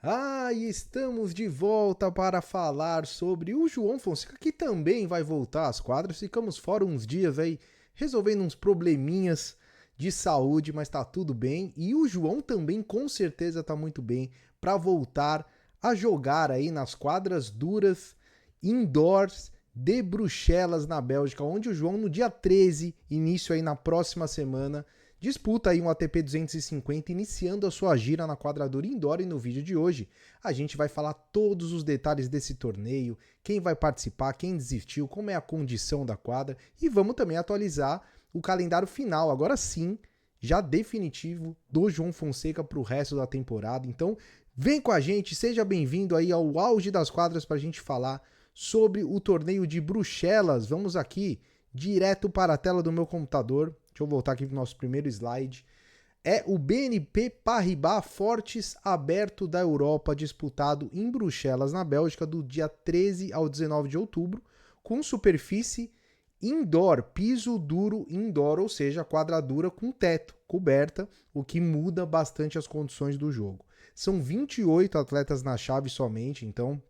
E estamos de volta para falar sobre o João Fonseca, que também vai voltar às quadras. Ficamos fora uns dias aí, resolvendo uns probleminhas de saúde, mas tá tudo bem. E o João também, com certeza, tá muito bem para voltar a jogar aí nas quadras duras, indoors de Bruxelas, na Bélgica, onde o João, no dia 13, início aí na próxima semana, disputa aí um ATP 250, iniciando a sua gira na quadradura indoor. E no vídeo de hoje a gente vai falar todos os detalhes desse torneio, quem vai participar, quem desistiu, como é a condição da quadra e vamos também atualizar o calendário final, agora sim, já definitivo, do João Fonseca para o resto da temporada. Então vem com a gente, seja bem-vindo aí ao auge das quadras para a gente falar sobre o torneio de Bruxelas. Vamos aqui direto para a tela do meu computador. Deixa eu voltar aqui para o nosso primeiro slide. É o BNP Paribas Fortes Aberto da Europa, disputado em Bruxelas, na Bélgica, do dia 13 ao 19 de outubro, com superfície indoor, piso duro indoor, ou seja, quadradura com teto, coberta, o que muda bastante as condições do jogo. São 28 atletas na chave somente, então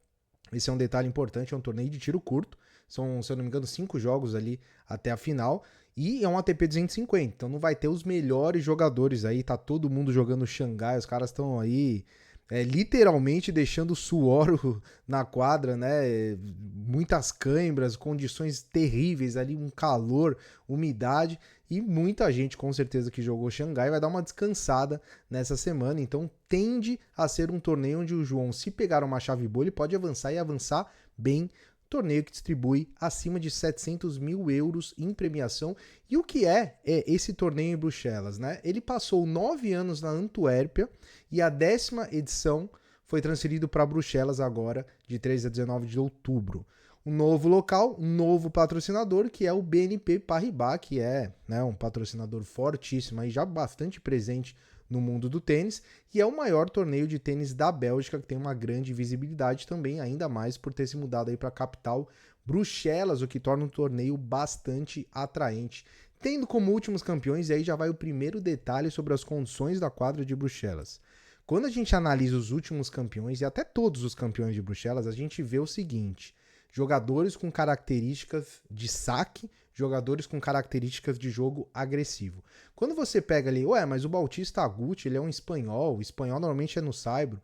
esse é um detalhe importante, é um torneio de tiro curto. São, se eu não me engano, 5 jogos ali até a final. E é um ATP 250, então não vai ter os melhores jogadores aí. Tá todo mundo jogando Xangai, os caras estão aí literalmente deixando suor na quadra, né? Muitas câimbras, condições terríveis ali, um calor, umidade. E muita gente, com certeza, que jogou Xangai vai dar uma descansada nessa semana. Então tende a ser um torneio onde o João, se pegar uma chave boa, ele pode avançar e avançar bem. Torneio que distribui acima de 700 mil euros em premiação. E o que é esse torneio em Bruxelas, né? Ele passou 9 anos na Antuérpia e a 10ª edição foi transferido para Bruxelas agora, de 13 a 19 de outubro. Um novo local, um novo patrocinador, que é o BNP Paribas, que é, né, um patrocinador fortíssimo, aí já bastante presente no mundo do tênis, e é o maior torneio de tênis da Bélgica, que tem uma grande visibilidade também, ainda mais por ter se mudado aí para a capital Bruxelas, o que torna um torneio bastante atraente. Tendo como últimos campeões, e aí já vai o primeiro detalhe sobre as condições da quadra de Bruxelas. Quando a gente analisa os últimos campeões, e até todos os campeões de Bruxelas, a gente vê o seguinte: jogadores com características de saque, jogadores com características de jogo agressivo. Quando você pega ali, mas o Bautista Agut, ele é um espanhol, o espanhol normalmente é no saibro.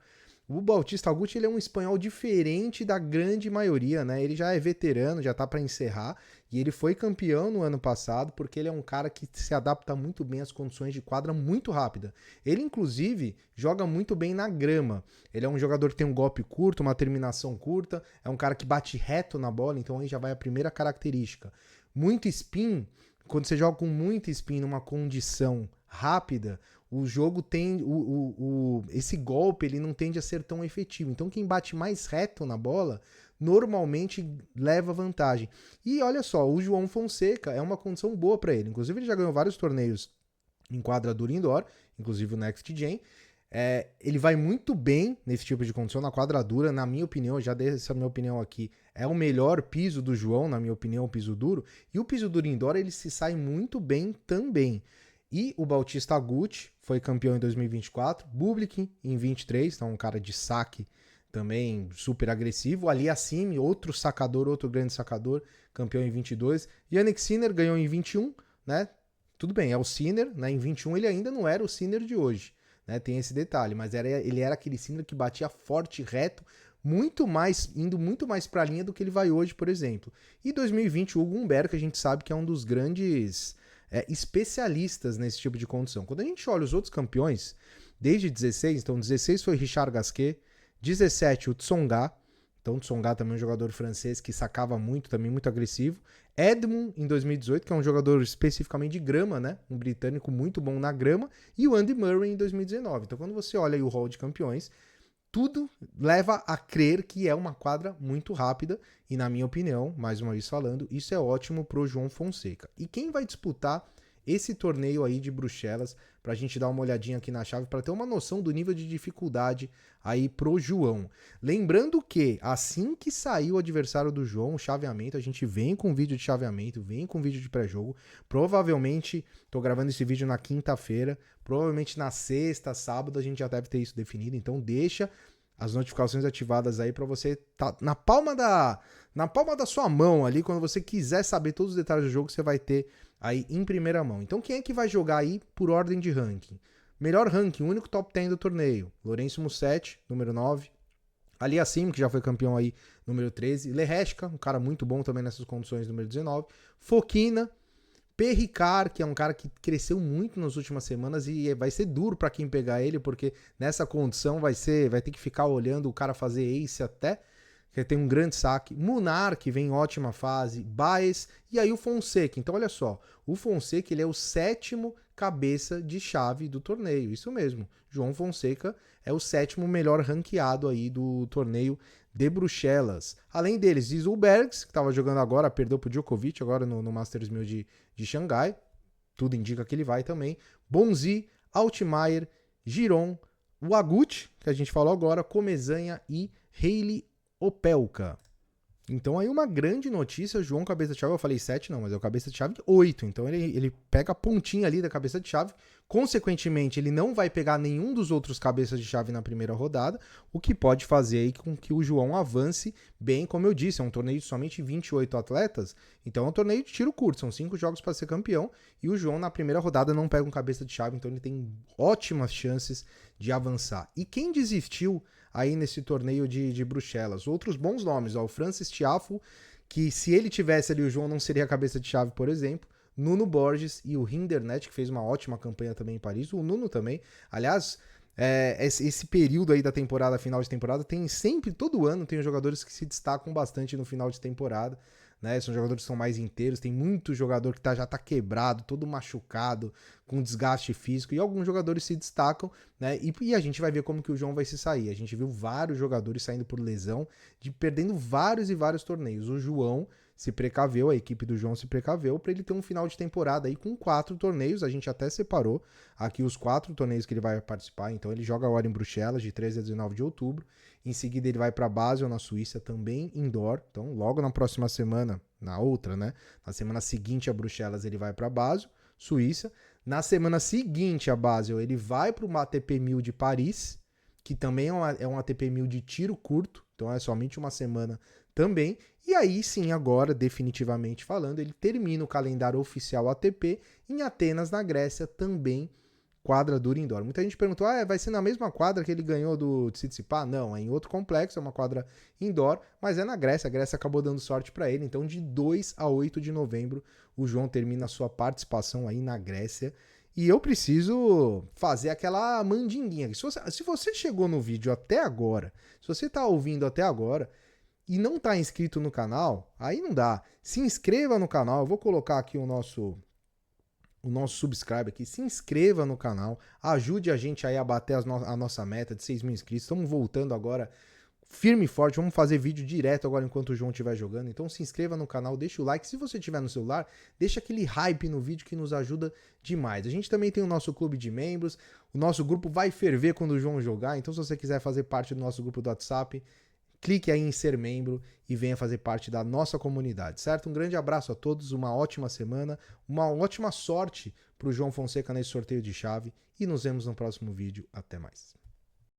O Bautista Agut, ele é um espanhol diferente da grande maioria, né? Ele já é veterano, já tá para encerrar, e ele foi campeão no ano passado porque ele é um cara que se adapta muito bem às condições de quadra muito rápida. Ele, inclusive, joga muito bem na grama. Ele é um jogador que tem um golpe curto, uma terminação curta, é um cara que bate reto na bola, então aí já vai a primeira característica. Muito spin, quando você joga com muito spin numa condição rápida, o jogo tem esse golpe, ele não tende a ser tão efetivo. Então quem bate mais reto na bola normalmente leva vantagem. E olha só, o João Fonseca é uma condição boa para ele. Inclusive ele já ganhou vários torneios em quadradura indoor, inclusive o Next Gen. Ele vai muito bem nesse tipo de condição, na quadradura, na minha opinião, eu já dei essa minha opinião aqui, é o melhor piso do João, na minha opinião, o piso duro, e o piso duro indoor ele se sai muito bem também. E o Bautista Agut foi campeão em 2024, Bublik em 23, então um cara de saque também super agressivo, Ali Assimi, outro sacador, outro grande sacador, campeão em 22, Yannick Sinner ganhou em 21, né? Tudo bem, é o Sinner, né? Em 21 ele ainda não era o Sinner de hoje, né? Tem esse detalhe, mas ele era aquele Sinner que batia forte, reto, indo muito mais para a linha do que ele vai hoje, por exemplo. E 2020, o Hugo Humbert, que a gente sabe que é um dos grandes especialistas nesse tipo de condição. Quando a gente olha os outros campeões, desde 16, então 16 foi Richard Gasquet, 17 o Tsonga, então o Tsonga também é um jogador francês que sacava muito, também muito agressivo. Edmund em 2018, que é um jogador especificamente de grama, né? Um britânico muito bom na grama. E o Andy Murray em 2019. Então quando você olha aí o hall de campeões, tudo leva a crer que é uma quadra muito rápida e, na minha opinião, mais uma vez falando, isso é ótimo pro João Fonseca. E quem vai disputar esse torneio aí de Bruxelas, pra gente dar uma olhadinha aqui na chave, para ter uma noção do nível de dificuldade aí pro João. Lembrando que, assim que sair o adversário do João, o chaveamento, a gente vem com vídeo de chaveamento, vem com vídeo de pré-jogo, provavelmente, tô gravando esse vídeo na quinta-feira, provavelmente na sexta, sábado, a gente já deve ter isso definido, então deixa as notificações ativadas aí para você tá na palma da sua mão ali, quando você quiser saber todos os detalhes do jogo, você vai ter aí em primeira mão. Então quem é que vai jogar aí por ordem de ranking? Melhor ranking, o único top 10 do torneio, Lourenço Musetti, número 9. Aliassime, que já foi campeão aí, número 13. Lereshka, um cara muito bom também nessas condições, número 19. Fokina. P. Ricard, que é um cara que cresceu muito nas últimas semanas e vai ser duro para quem pegar ele, porque nessa condição vai ter que ficar olhando o cara fazer ace até, que tem um grande saque. Munar, que vem em ótima fase. Baez e aí o Fonseca. Então olha só, o Fonseca ele é o 7º cabeça de chave do torneio, isso mesmo. João Fonseca é o 7º melhor ranqueado aí do torneio de Bruxelas. Além deles, Isulbergs, que estava jogando agora, perdeu para o Djokovic agora no Masters 1000 de Xangai. Tudo indica que ele vai também. Bonzi, Altmaier, Giron, Wagut, que a gente falou agora, Comesanha e Hailey Opelka. Então aí uma grande notícia, João cabeça de chave, eu falei 7 não, mas é o cabeça de chave 8, então ele pega a pontinha ali da cabeça de chave, consequentemente ele não vai pegar nenhum dos outros cabeças de chave na primeira rodada, o que pode fazer aí com que o João avance bem, como eu disse, é um torneio de somente 28 atletas, então é um torneio de tiro curto, são 5 jogos para ser campeão, e o João na primeira rodada não pega um cabeça de chave, então ele tem ótimas chances de avançar. E quem desistiu aí nesse torneio de Bruxelas? Outros bons nomes, ó, o Francis Tiafoe, que se ele tivesse ali o João não seria a cabeça de chave, por exemplo, Nuno Borges e o Rinderknech, que fez uma ótima campanha também em Paris, o Nuno também, aliás, esse período aí da temporada, final de temporada, tem sempre, todo ano tem jogadores que se destacam bastante no final de temporada, né? São jogadores que são mais inteiros, tem muito jogador que já tá quebrado, todo machucado, com desgaste físico, e alguns jogadores se destacam, né? E a gente vai ver como que o João vai se sair. A gente viu vários jogadores saindo por lesão, perdendo vários e vários torneios. O João se precaveu, a equipe do João se precaveu para ele ter um final de temporada aí com 4 torneios. A gente até separou aqui os 4 torneios que ele vai participar. Então ele joga agora em Bruxelas de 13 a 19 de outubro. Em seguida ele vai para Basel, na Suíça, também indoor. Então logo na próxima semana, na outra, né? Na semana seguinte a Bruxelas ele vai para Basel, Suíça. Na semana seguinte a Basel ele vai para o ATP 1000 de Paris, que também é um ATP 1000 de tiro curto. Então é somente uma semana também. E aí sim, agora, definitivamente falando, ele termina o calendário oficial ATP em Atenas, na Grécia, também quadra dura indoor. Muita gente perguntou, vai ser na mesma quadra que ele ganhou do Tsitsipas? Não, é em outro complexo, é uma quadra indoor, mas é na Grécia. A Grécia acabou dando sorte para ele. Então, de 2 a 8 de novembro, o João termina a sua participação aí na Grécia. E eu preciso fazer aquela mandinguinha. Se você chegou no vídeo até agora, se você está ouvindo até agora e não está inscrito no canal, aí não dá. Se inscreva no canal, eu vou colocar aqui o nosso subscribe aqui, se inscreva no canal, ajude a gente aí a bater a nossa meta de 6 mil inscritos. Estamos voltando agora firme e forte, vamos fazer vídeo direto agora enquanto o João estiver jogando. Então se inscreva no canal, deixa o like, se você tiver no celular, deixa aquele hype no vídeo que nos ajuda demais. A gente também tem o nosso clube de membros, o nosso grupo vai ferver quando o João jogar, então se você quiser fazer parte do nosso grupo do WhatsApp, clique aí em ser membro e venha fazer parte da nossa comunidade, certo? Um grande abraço a todos, uma ótima semana, uma ótima sorte para o João Fonseca nesse sorteio de chave e nos vemos no próximo vídeo. Até mais.